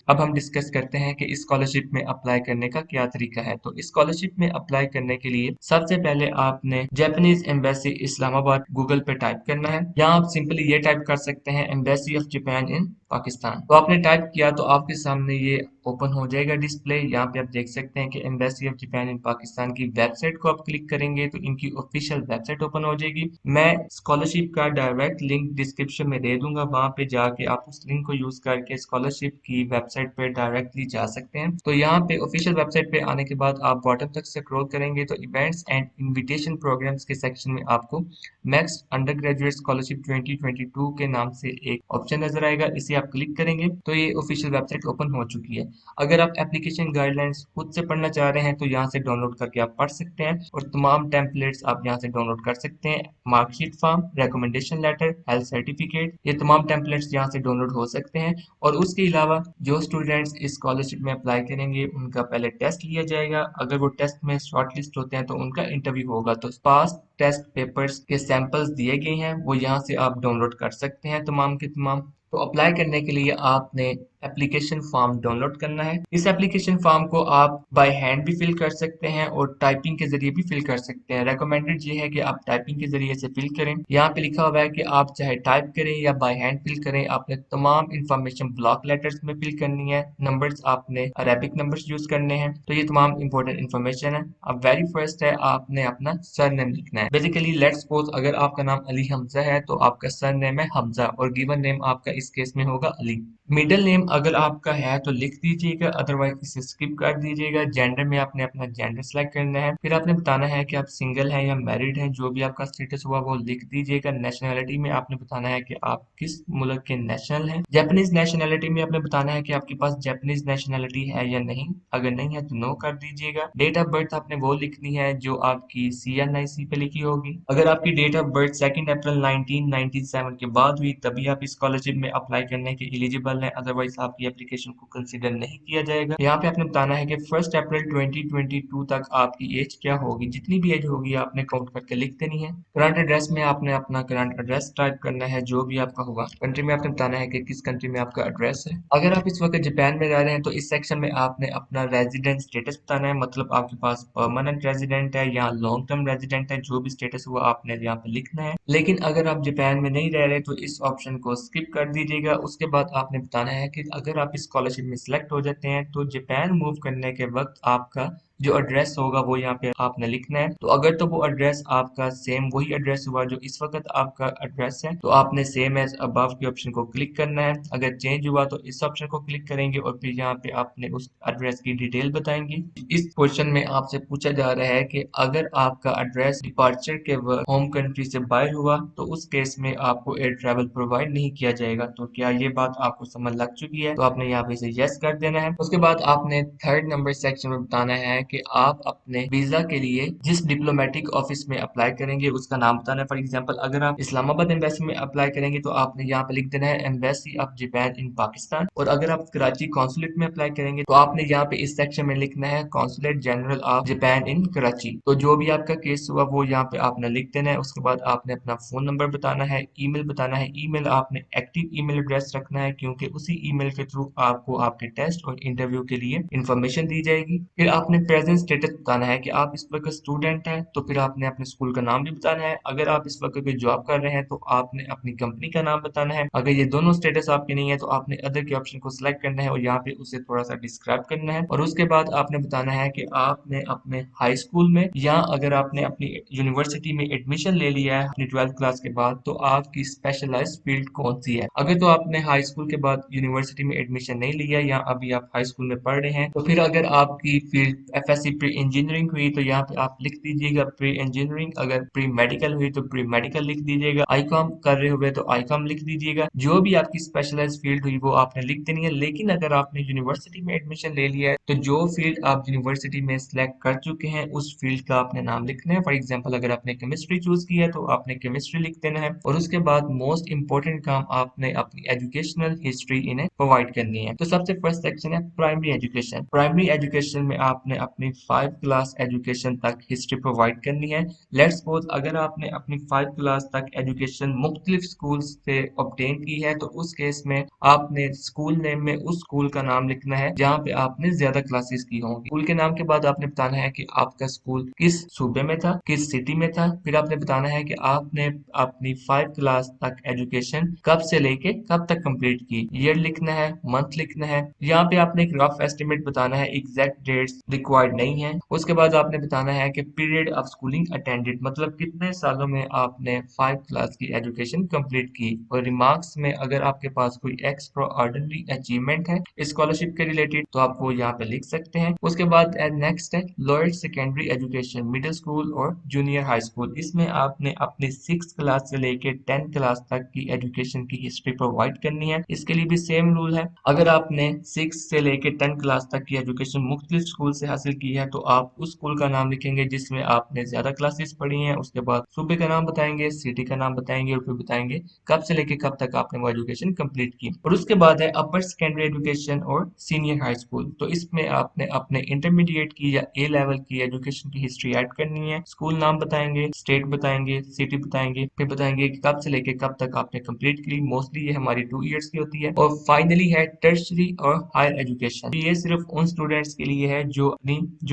अब हम डिस्कस करते हैं कि स्कॉलरशिप में अप्लाई करने का क्या तरीका है। तो स्कॉलरशिप में अप्लाई करने के लिए सबसे पहले आपने जापानीज एम्बेसी इस्लामाबाद गूगल पे टाइप करना है, या आप सिंपली ये टाइप कर सकते हैं एम्बेसी ऑफ जापान इन पाकिस्तान। तो आपने टाइप किया तो आपके सामने ये ओपन हो जाएगा डिस्प्ले। यहाँ पे आप देख सकते हैं कि एम्बेसी ऑफ जापान इन पाकिस्तान की वेबसाइट को आप क्लिक करेंगे तो इनकी ऑफिशियल वेबसाइट ओपन हो जाएगी। मैं स्कॉलरशिप का डायरेक्ट लिंक डिस्क्रिप्शन में दे दूंगा, वहां पे जाके आप उस लिंक को यूज करके स्कॉलरशिप की वेबसाइट पे डायरेक्टली जा सकते हैं। तो यहाँ पे ऑफिशियल वेबसाइट पे आने के बाद आप बॉटम तक स्क्रॉल करेंगे तो इवेंट्स एंड इनविटेशन प्रोग्राम्स के सेक्शन में आपको नेक्स्ट अंडर ग्रेजुएट स्कॉलरशिप 2022 के नाम से एक ऑप्शन नजर आएगा। इसे आप क्लिक करेंगे तो ये ऑफिशियल वेबसाइट ओपन हो चुकी है। अगर आप एप्लीकेशन गाइडलाइंस खुद से पढ़ना चाह रहे हैं तो यहाँ से डाउनलोड करके आप पढ़ सकते हैं, और तमाम टेम्पलेट्स आप यहाँ से डाउनलोड कर सकते हैं। Marksheet form, recommendation letter, health certificate, ये तमाम टेम्पलेट्स यहाँ से डाउनलोड हो सकते हैं। और उसके अलावा जो स्टूडेंट्स इस स्कॉलरशिप में अप्लाई करेंगे उनका पहले टेस्ट लिया जाएगा। अगर वो टेस्ट में शॉर्ट लिस्ट होते हैं तो उनका इंटरव्यू होगा। तो पास टेस्ट पेपर्स के सैंपल्स दिए गए हैं, वो यहाँ से आप डाउनलोड कर सकते हैं तमाम के तमाम। तो अप्लाई करने के लिए आपने एप्लीकेशन फॉर्म डाउनलोड करना है। इस एप्लीकेशन फॉर्म को आप बाय हैंड भी फिल कर सकते हैं और टाइपिंग के जरिए भी फिल कर सकते हैं। रेकमेंडेड ये है कि आप टाइपिंग के जरिए से फिल करें। यहाँ पे लिखा हुआ है कि आप चाहे टाइप करें या बाय हैंड फिल करें, आपने तमाम इंफॉर्मेशन ब्लॉक लेटर्स में फिल करनी है। नंबर्स आपने अरेबिक नंबर्स यूज करने हैं। तो ये तमाम इंपॉर्टेंट इन्फॉर्मेशन है। अब वेरी फर्स्ट है, आपने अपना सरनेम लिखना है। बेसिकली लेट्स सपोज अगर आपका नाम अली हमजा है तो आपका सरनेम है हमजा और गिवन नेम आपका इस केस में होगा अली। मिडिल नेम अगर आपका है तो लिख दीजिएगा, अदरवाइज इसे स्किप कर दीजिएगा। जेंडर में आपने अपना जेंडर सेलेक्ट करना है। फिर आपने बताना है कि आप सिंगल हैं या मैरिड हैं, जो भी आपका स्टेटस हुआ वो लिख दीजिएगा। नेशनैलिटी में आपने बताना है कि आप किस मुल्क के नेशनल हैं। जापानीज नेशनैलिटी में आपने बताना है कि आपके पास जापानीज नेशनैलिटी है या नहीं, अगर नहीं है तो नो कर दीजिएगा। डेट ऑफ बर्थ आपने वो लिखनी है जो आपकी CNIC पे लिखी होगी। अगर आपकी डेट ऑफ बर्थ 2 अप्रैल 1997 के बाद हुई तभी आप स्कॉलरशिप में अप्लाई करने के एलिजिबल है, अदरवाइज आपकी एप्लीकेशन को कंसीडर नहीं किया जाएगा। यहाँ पे आपने बताना है कि 1 अप्रैल 2022 तक आपकी एज क्या होगी, जितनी भी एज होगी आपने काउंट करके लिख देनी है। करंट एड्रेस में आपने अपना करंट एड्रेस टाइप करना है जो भी आपका होगा। कंट्री में आपने बताना है कि किस कंट्री में आपका एड्रेस है। अगर आप इस वक्त जापान में रह रहे हैं तो इस सेक्शन में आपने अपना रेजिडेंट स्टेटस बताना है, मतलब आपके पास परमानेंट रेजिडेंट है या लॉन्ग टर्म रेजिडेंट है, जो भी स्टेटस हुआ आपने यहाँ पे लिखना है। लेकिन अगर आप जापान में नहीं रह रहे तो इस ऑप्शन को स्किप कर दीजिएगा। उसके बाद आपने बताना है कि अगर आप स्कॉलरशिप में सिलेक्ट हो जाते हैं तो जापान मूव करने के वक्त आपका जो एड्रेस होगा वो यहाँ पे आपने लिखना है। तो अगर तो वो एड्रेस आपका सेम वही एड्रेस हुआ जो इस वक्त आपका एड्रेस है तो आपने सेम एज अबव के ऑप्शन को क्लिक करना है। अगर चेंज हुआ तो इस ऑप्शन को क्लिक करेंगे और फिर यहाँ पे आपने उस एड्रेस की डिटेल बताएंगे। इस क्वेश्चन में आपसे पूछा जा रहा है कि अगर आपका एड्रेस डिपार्चर के वक्त होम कंट्री से बाहर हुआ तो उस केस में आपको एयर ट्रैवल प्रोवाइड नहीं किया जाएगा। तो क्या ये बात आपको समझ लग चुकी है? तो आपने यहाँ पे से यस कर देना है। उसके बाद आपने थर्ड नंबर सेक्शन में बताना है कि आप अपने वीजा के लिए जिस डिप्लोमेटिक ऑफिस में अप्लाई करेंगे उसका नाम बताना है। फॉर एग्जांपल अगर आप इस्लामाबाद एम्बेसी में अप्लाई करेंगे तो आपने यहाँ पे लिख देना है एम्बेसी ऑफ जापान इन पाकिस्तान, और अगर आप कराची कॉन्सुलेट में अप्लाई करेंगे तो आपने यहाँ पे इस सेक्शन में लिखना है कॉन्सुलेट जनरल ऑफ जापान इन कराची। तो जो भी आपका केस हुआ वो यहाँ पे आपने लिख देना है। उसके बाद आपने अपना फोन नंबर बताना है, ईमेल बताना है। ईमेल आपने एक्टिव ईमेल एड्रेस रखना है क्योंकि उसी ईमेल के थ्रू आपको आपके टेस्ट और इंटरव्यू के लिए इंफॉर्मेशन दी जाएगी। फिर आपने प्रेजेंट स्टेटस बताना है कि आप इस वक्त स्टूडेंट हैं तो फिर आपने अपने स्कूल का नाम भी बताना है। अगर आप इस वक्त कोई जॉब कर रहे हैं तो आपने अपनी कंपनी का नाम बताना है। अगर ये दोनों स्टेटस आपके नहीं है तो आपने अदर के ऑप्शन को सिलेक्ट करना है और यहाँ पे उसे थोड़ा सा डिस्क्राइब करना है। और उसके बाद आपने बताना है कि आपने अपने हाई स्कूल में या अगर आपने अपनी यूनिवर्सिटी में एडमिशन ले लिया है अपनी 12th क्लास के बाद तो आपकी स्पेशलाइज्ड फील्ड कौन सी है। अगर तो आपने हाई स्कूल के बाद यूनिवर्सिटी में एडमिशन नहीं लिया या अभी आप हाई स्कूल में पढ़ रहे हैं तो फिर अगर आपकी फील्ड FSC प्री इंजीनियरिंग हुई तो यहाँ पे आप लिख दीजिएगा प्री इंजीनियरिंग। अगर प्री मेडिकल हुई तो प्री मेडिकल लिख दीजिएगा। आईकॉम कर रहे हुए तो आईकॉम लिख दीजिएगा। जो भी आपकी स्पेशलाइज्ड फील्ड हुई वो आपने लिख देनी है। लेकिन अगर आपने यूनिवर्सिटी में एडमिशन ले लिया है तो जो फील्ड आप यूनिवर्सिटी में सिलेक्ट कर चुके हैं उस फील्ड का आपने नाम लिखना है। फॉर एग्जाम्पल अगर आपने केमिस्ट्री चूज किया है तो आपने केमिस्ट्री लिख देना है। और उसके बाद मोस्ट इंपॉर्टेंट काम आपने अपनी एजुकेशनल हिस्ट्री इन्हें प्रोवाइड करनी है। तो सबसे फर्स्ट सेक्शन है प्राइमरी एजुकेशन। प्राइमरी एजुकेशन में आपने अपनी 5 क्लास एजुकेशन तक हिस्ट्री प्रोवाइड करनी है। लेट्स सपोज अगर आपने अपनी 5 क्लास तक एजुकेशन मुख्तलिफ स्कूल से ऑब्टेन की है, तो उस केस में आपने स्कूल नेम में उस स्कूल का नाम लिखना है जहाँ पे आपने ज्यादा क्लासेस की होंगी। स्कूल के नाम के बाद आपने बताना है कि आपका स्कूल किस सूबे में था, किस सिटी में था। फिर आपने बताना है कि आपने अपनी 5 क्लास तक एजुकेशन कब से लेके कब तक कंप्लीट की। ईयर लिखना है, मंथ लिखना है। यहाँ पे आपने एक रफ एस्टिमेट बताना है, एग्जैक्ट डेट्स रिक्वायर्ड नहीं है। उसके बाद आपने बताना है कि पीरियड ऑफ स्कूलिंग अटेंडेड, मतलब कितने सालों में आपने 5 क्लास की एजुकेशन कंप्लीट की। और रिमार्क्स में अगर आपके पास कोई एक्स्ट्रा ऑर्डिनरी अचीवमेंट है स्कॉलरशिप के रिलेटेड तो आप वो यहाँ पे लिख सकते हैं। उसके बाद नेक्स्ट है lower secondary education, middle school और जूनियर हाई स्कूल। इसमें आपने अपनी 6 क्लास से लेके 10 क्लास तक की एजुकेशन की हिस्ट्री प्रोवाइड करनी है। इसके लिए भी सेम रूल है, अगर आपने 6 से लेके 10 क्लास तक की एजुकेशन मुख्तलिफ स्कूल से हासिल की है तो आप उस स्कूल का नाम लिखेंगे जिसमें आपने ज्यादा क्लासेस पढ़ी हैं। उसके बाद सूबे का नाम बताएंगे, सिटी का नाम बताएंगे और फिर बताएंगे कब से लेके कब तक आपने वो एजुकेशन कंप्लीट की। और उसके बाद है अपर सेकेंडरी एजुकेशन और सीनियर हाई स्कूल। तो इसमें आपने अपने इंटरमीडिएट की या ए लेवल की एजुकेशन की हिस्ट्री ऐड करनी है। स्कूल नाम बताएंगे, स्टेट बताएंगे, सिटी बताएंगे, फिर बताएंगे कि कब से लेके कब तक आपने कंप्लीट की। मोस्टली ये हमारी 2 इयर्स की होती है। और फाइनली है टर्शरी और हायर एजुकेशन। ये सिर्फ उन स्टूडेंट्स के लिए है जो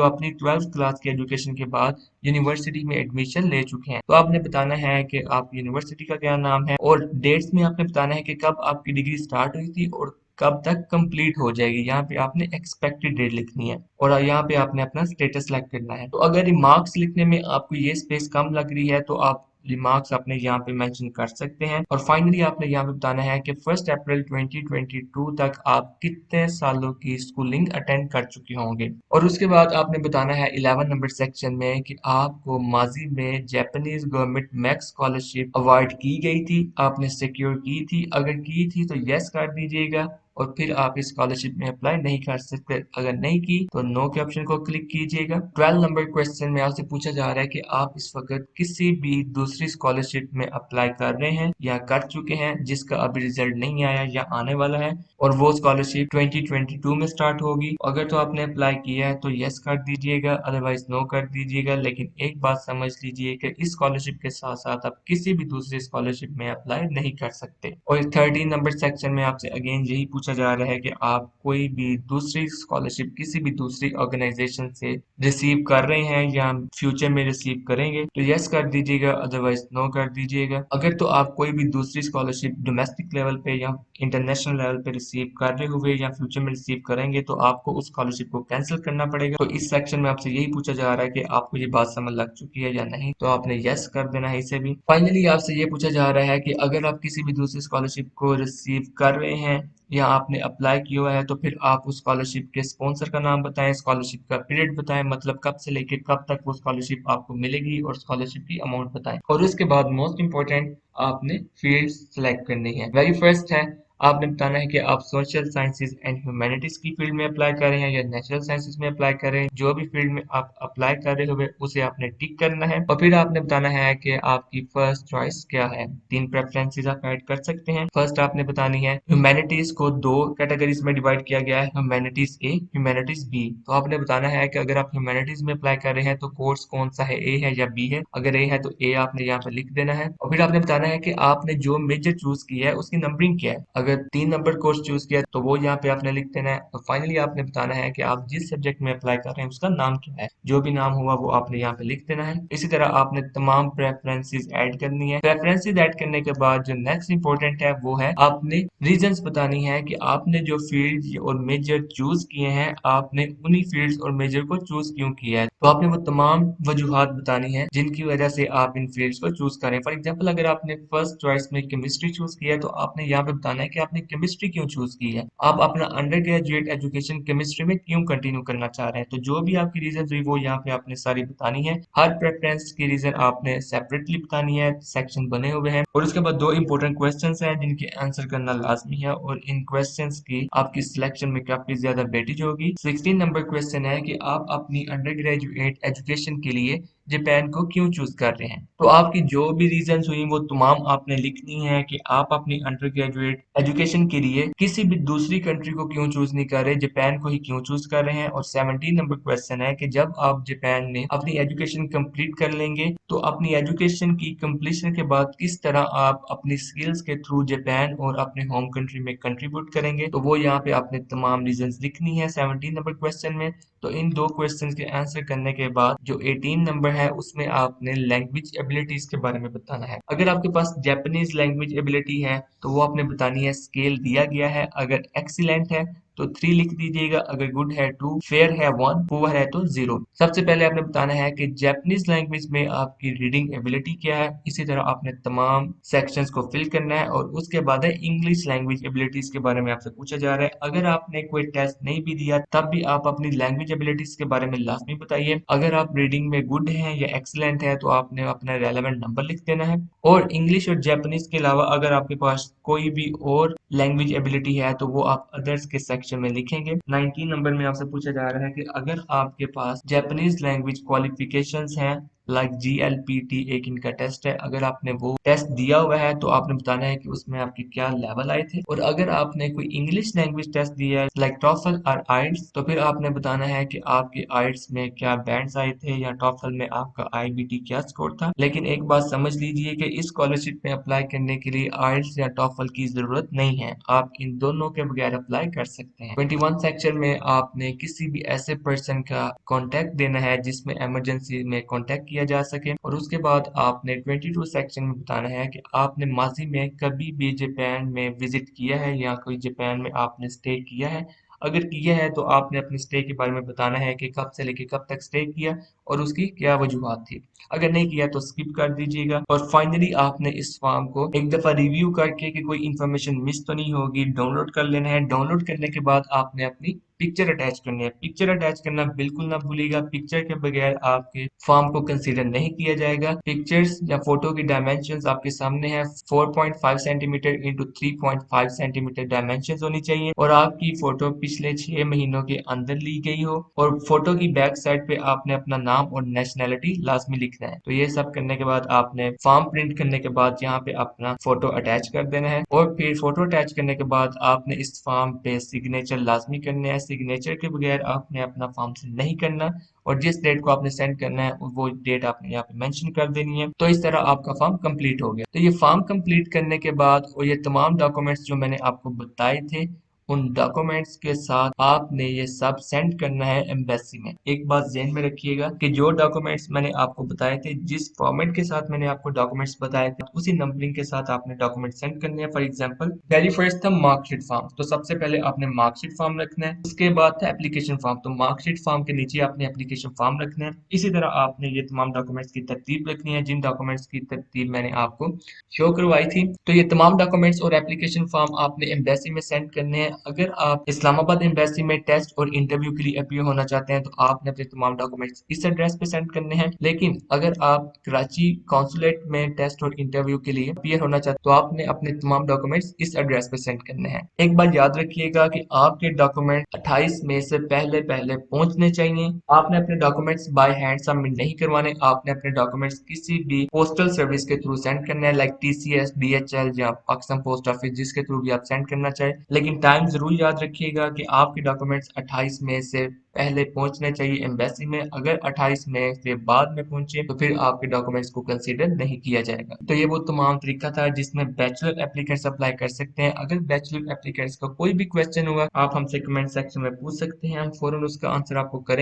अपनी 12th क्लास की एजुकेशन के बाद यूनिवर्सिटी में एडमिशन ले चुके हैं। तो आपने बताना है कि आप यूनिवर्सिटी का क्या नाम है और डेट्स में आपने बताना है कि कब आपकी डिग्री स्टार्ट हुई थी और कब तक कंप्लीट हो जाएगी। यहाँ पे आपने एक्सपेक्टेड डेट लिखनी है और यहाँ पे आपने अपना स्टेटस सेलेक्ट करना है। तो अगर रिमार्क्स लिखने में आपको ये स्पेस कम लग रही है तो आप रिमार्क्स अपने यहाँ पे मेंशन कर सकते हैं। और फाइनली आपने यहाँ पे बताना है कि 1 अप्रैल 2022 तक आप कितने सालों की स्कूलिंग अटेंड कर चुके होंगे। और उसके बाद आपने बताना है 11 नंबर सेक्शन में कि आपको माजी में Japanese government max scholarship award की गई थी, आपने सिक्योर की थी। अगर की थी तो यस कर दीजिएगा और फिर आप इस स्कॉलरशिप में अप्लाई नहीं कर सकते। अगर नहीं की तो नो के ऑप्शन को क्लिक कीजिएगा। 12 नंबर क्वेश्चन में आपसे पूछा जा रहा है कि आप इस वक्त किसी भी दूसरी स्कॉलरशिप में अप्लाई कर रहे हैं या कर चुके हैं जिसका अभी रिजल्ट नहीं आया या आने वाला है और वो स्कॉलरशिप 2022 में स्टार्ट होगी। अगर तो आपने अप्लाई किया है तो यस कर दीजिएगा, अदरवाइज नो कर दीजिएगा। लेकिन एक बात समझ लीजिए कि इस स्कॉलरशिप के साथ साथ आप किसी भी दूसरी स्कॉलरशिप में अप्लाई नहीं कर सकते। और 13 नंबर सेक्शन में आपसे अगेन यही पूछा जा रहा है कि आप कोई भी दूसरी स्कॉलरशिप किसी भी दूसरी ऑर्गेनाइजेशन से रिसीव कर रहे हैं या फ्यूचर में रिसीव करेंगे तो यस कर दीजिएगा, अदरवाइज नो कर दीजिएगा। अगर तो आप कोई भी दूसरी स्कॉलरशिप डोमेस्टिक लेवल पे या इंटरनेशनल लेवल पे रिसीव कर रहे हुए या फ्यूचर में रिसीव करेंगे तो आपको उस स्कॉलरशिप को कैंसिल करना पड़ेगा। तो इस सेक्शन में आपसे यही पूछा जा रहा है कि आपको ये बात समझ लग चुकी है या नहीं, तो आपने यस कर देना है इसे भी। फाइनली आपसे ये पूछा जा रहा है कि अगर आप किसी भी दूसरी स्कॉलरशिप को रिसीव कर रहे हैं या आपने अप्लाई किया हुआ है तो फिर आप उस स्कॉलरशिप के स्पॉन्सर का नाम बताएं, स्कॉलरशिप का पीरियड बताएं, मतलब कब से लेके कब तक वो स्कॉलरशिप आपको मिलेगी और स्कॉलरशिप की अमाउंट बताएं। और उसके बाद मोस्ट इंपॉर्टेंट आपने फील्ड सेलेक्ट करनी है। वेरी फर्स्ट है आपने बताना है कि आप सोशल साइंसेज एंड ह्यूमैनिटीज की फील्ड में अप्लाई कर रहे हैं या नेचुरल साइंसेज में अप्लाई कर रहे हैं। जो भी फील्ड में आप अप्लाई कर रहे हो उसे आपने टिक करना है और फिर आपने बताना है कि आपकी फर्स्ट चॉइस क्या है। 3 प्रेफरेंसेस आप ऐड कर सकते हैं। फर्स्ट आपने बतानी है ह्यूमैनिटीज को 2 कैटेगरीज में डिवाइड किया गया है, ह्यूमैनिटीज ए, ह्यूमैनिटीज बी। तो आपने बताना है कि अगर आप ह्यूमैनिटीज में अप्लाई कर रहे हैं तो कोर्स कौन सा है, ए है या बी है। अगर ए है तो ए आपने यहाँ पे लिख देना है और फिर आपने बताना है कि आपने जो मेजर चूज किया है उसकी नंबरिंग क्या है। अगर 3 नंबर कोर्स चूज किया तो वो यहाँ पे आपने लिख देना है। और फाइनली आपने बताना है कि आप जिस सब्जेक्ट में अप्लाई कर रहे हैं उसका नाम क्या है। जो भी नाम हुआ वो आपने यहाँ पे लिख देना है। इसी तरह आपने तमाम प्रेफरेंसेस ऐड करनी है। प्रेफरेंसेस ऐड करने के बाद जो नेक्स्ट इंपॉर्टेंट है वो है आपने रीजंस बतानी है कि आपने जो फील्ड और मेजर चूज किए हैं आपने उन्हीं फील्ड्स और मेजर को चूज क्यों किया है। तो आपने वो तमाम वजूहात बतानी है जिनकी वजह से आप इन फील्ड्स को चूज करें। फॉर एग्जांपल अगर आपने फर्स्ट चॉइस में केमिस्ट्री चूज किया है तो आपने यहाँ पे बताना है कि आपने केमिस्ट्री क्यों चूज की है, आप अपना अंडर ग्रेजुएट एजुकेशन केमिस्ट्री में क्यों कंटिन्यू करना चाह रहे हैं। तो जो भी आपकी रीजन हुई वो यहाँ पे आपने सारी बतानी है। हर प्रेफरेंस की रीजन आपने सेपरेटली बतानी है, सेक्शन बने हुए हैं। और उसके बाद 2 इंपॉर्टेंट क्वेश्चंस हैं जिनके आंसर करना लाजमी है और इन क्वेश्चंस की आपकी सिलेक्शन में काफी ज्यादा वेटेज होगी। 16 नंबर क्वेश्चन है कि आप अपनी अंडर ग्रेजुएट एजुकेशन के लिए जापान को क्यों चूज कर रहे हैं। तो आपकी जो भी रीजंस हुई वो तमाम आपने लिखनी है कि आप अपनी अंडर ग्रेजुएट एजुकेशन के लिए किसी भी दूसरी कंट्री को क्यों चूज नहीं कर रहे, जापान को ही क्यों चूज कर रहे हैं। और 17 नंबर क्वेश्चन है कि जब आप जापान में अपनी एजुकेशन कंप्लीट कर लेंगे तो अपनी एजुकेशन की कंप्लीशन के बाद किस तरह आप अपनी स्किल्स के थ्रू जापान और अपने होम कंट्री में कंट्रीब्यूट करेंगे। तो वो यहाँ पे आपने तमाम रीजंस लिखनी है 17 नंबर क्वेश्चन में। तो इन दो क्वेश्चंस के आंसर करने के बाद जो 18 नंबर है उसमें आपने लैंग्वेज एबिलिटीज के बारे में बताना है। अगर आपके पास जापानीज लैंग्वेज एबिलिटी है तो वो आपने बतानी है, स्केल दिया गया है, अगर एक्सीलेंट है तो 3 लिख दीजिएगा, अगर गुड है 2, फेयर है 1, पुअर है तो 0। सबसे पहले आपने बताना है कि जापानीज लैंग्वेज में आपकी रीडिंग एबिलिटी क्या है। इसी तरह आपने तमाम सेक्शंस को फिल करना है और उसके बाद है इंग्लिश लैंग्वेज एबिलिटीज के बारे में आपसे पूछा जा रहा है। अगर आपने कोई टेस्ट नहीं भी दिया तब भी आप अपनी लैंग्वेज एबिलिटीज के बारे में लाजमी बताइए। अगर आप रीडिंग में गुड हैं या एक्सीलेंट है तो आपने अपना रेलेवेंट नंबर लिख देना है। और इंग्लिश और जापानीज के अलावा अगर आपके पास कोई भी और लैंग्वेज एबिलिटी है तो वो आप अदर्स के सेक्शन में लिखेंगे। 19 नंबर में आपसे पूछा जा रहा है कि अगर आपके पास जापानीज लैंग्वेज क्वालिफिकेशंस हैं लाइक जीएलपीटी, एक इनका टेस्ट है, अगर आपने वो टेस्ट दिया हुआ है तो आपने बताना है कि उसमें आपके क्या लेवल आए थे। और अगर आपने कोई इंग्लिश लैंग्वेज टेस्ट दिया है लाइक टॉफल और आइल्स तो फिर आपने बताना है कि आपके आइल्स में क्या बैंड्स आए थे या टॉफल में आपका आईबीटी क्या स्कोर था। लेकिन एक बात समझ लीजिए कि इस स्कॉलरशिप में अप्लाई करने के लिए आइल्स या टॉफल की जरूरत नहीं है, आप इन दोनों के बगैर अप्लाई कर सकते हैं। 21 सेक्शन में आपने किसी भी ऐसे पर्सन का कॉन्टेक्ट देना है जिसमें इमरजेंसी में कॉन्टेक्ट किया जा सके। और उसके बाद आपने 22 सेक्शन में बताना है कि आपने माजी में कभी भी जापान में विजिट किया है या कोई जापान में आपने स्टे किया है। अगर किया है तो आपने अपने स्टे के बारे में बताना है कि कब से लेके कब तक स्टे किया और उसकी क्या वजूहात थी। अगर नहीं किया तो स्किप कर दीजिएगा। और फाइनली आपने इस फॉर्म को एक दफा रिव्यू करके कि कोई इन्फॉर्मेशन मिस तो नहीं होगी डाउनलोड कर लेना है। डाउनलोड करने के बाद आपने अपनी पिक्चर अटैच करनी है। पिक्चर अटैच करना बिल्कुल ना भूलिएगा, पिक्चर के बगैर आपके फॉर्म को कंसीडर नहीं किया जाएगा। पिक्चर्स या फोटो की डायमेंशंस आपके सामने है, 4.5 सेंटीमीटर इंटू 3.5 सेंटीमीटर डायमेंशंस होनी चाहिए और आपकी फोटो पिछले 6 महीनों के अंदर ली गई हो। और फोटो की बैक साइड पे आपने अपना नाम और नेशनैलिटी लाजमी लिखना है। तो ये सब करने के बाद आपने फॉर्म प्रिंट करने के बाद यहाँ पे अपना फोटो अटैच कर देना है। और फिर फोटो अटैच करने के बाद आपने इस फॉर्म पे सिग्नेचर लाजमी करने हैं। सिग्नेचर के बगैर आपने अपना फॉर्म सेंड नहीं करना और जिस डेट को आपने सेंड करना है वो डेट आपने यहाँ पे मेंशन कर देनी है। तो इस तरह आपका फॉर्म कंप्लीट हो गया। तो ये फॉर्म कंप्लीट करने के बाद और ये तमाम डॉक्यूमेंट्स जो मैंने आपको बताए थे उन डॉक्यूमेंट्स के साथ आपने ये सब सेंड करना है एम्बेसी में। एक बात ध्यान में रखिएगा कि जो डॉक्यूमेंट्स मैंने आपको बताए थे, जिस फॉर्मेट के साथ मैंने आपको डॉक्यूमेंट्स बताए थे उसी नंबरिंग के साथ आपने डॉक्यूमेंट सेंड करने हैं। फॉर एग्जांपल पहली फर्स्ट था मार्कशीट फॉर्म, तो सबसे पहले आपने मार्कशीट फॉर्म रखना है। उसके बाद था एप्लीकेशन फॉर्म, तो मार्कशीट फॉर्म के नीचे आपने एप्लीकेशन फॉर्म रखना है। इसी तरह आपने ये तमाम डॉक्यूमेंट्स की तरतीब रखनी है जिन डॉक्यूमेंट्स की तरतीब मैंने आपको शो करवाई थी। तो ये तमाम डॉक्यूमेंट्स और एप्लीकेशन फॉर्म आपने एम्बेसी में सेंड करने हैं। अगर आप इस्लामाबाद एम्बेसी में टेस्ट और इंटरव्यू के लिए अपीयर होना चाहते हैं तो आपने अपने तमाम डॉक्यूमेंट्स इस एड्रेस पे सेंड करने हैं। लेकिन अगर आप कराची कॉन्सुलेट में टेस्ट और इंटरव्यू के लिए अपीयर होना चाहते हैं तो आपने अपने तमाम डॉक्यूमेंट्स इस एड्रेस पे सेंड करने हैं। एक बात याद रखिएगा कि आपके डॉक्यूमेंट 28 मई से पहले पहले पहुंचने चाहिए। आपने अपने डॉक्यूमेंट्स बाय हैंड सबमिट नहीं करवाने, आपने अपने डॉक्यूमेंट्स किसी भी पोस्टल सर्विस के थ्रू सेंड करना है लाइक टीसीएस, डीएचएल या पाकिस्तान पोस्ट ऑफिस, जिसके थ्रू भी आप सेंड करना चाहें। लेकिन टाइम जरूर याद रखिएगा कि आपके डॉक्यूमेंट्स 28 मई से पहले पहुंचने चाहिए एम्बेसी में। अगर 28 मई से बाद में पहुंचे तो फिर आपके डॉक्यूमेंट्स को कंसीडर नहीं किया जाएगा। तो ये वो तमाम तरीका था जिसमें बैचलर एप्लीकेंट्स अप्लाई कर सकते हैं। अगर बैचलर एप्लीकेंट्स का कोई भी क्वेश्चन होगा आप हमसे कमेंट सेक्शन में पूछ सकते हैं, हम फौरन उसका आंसर आपको करेंगे।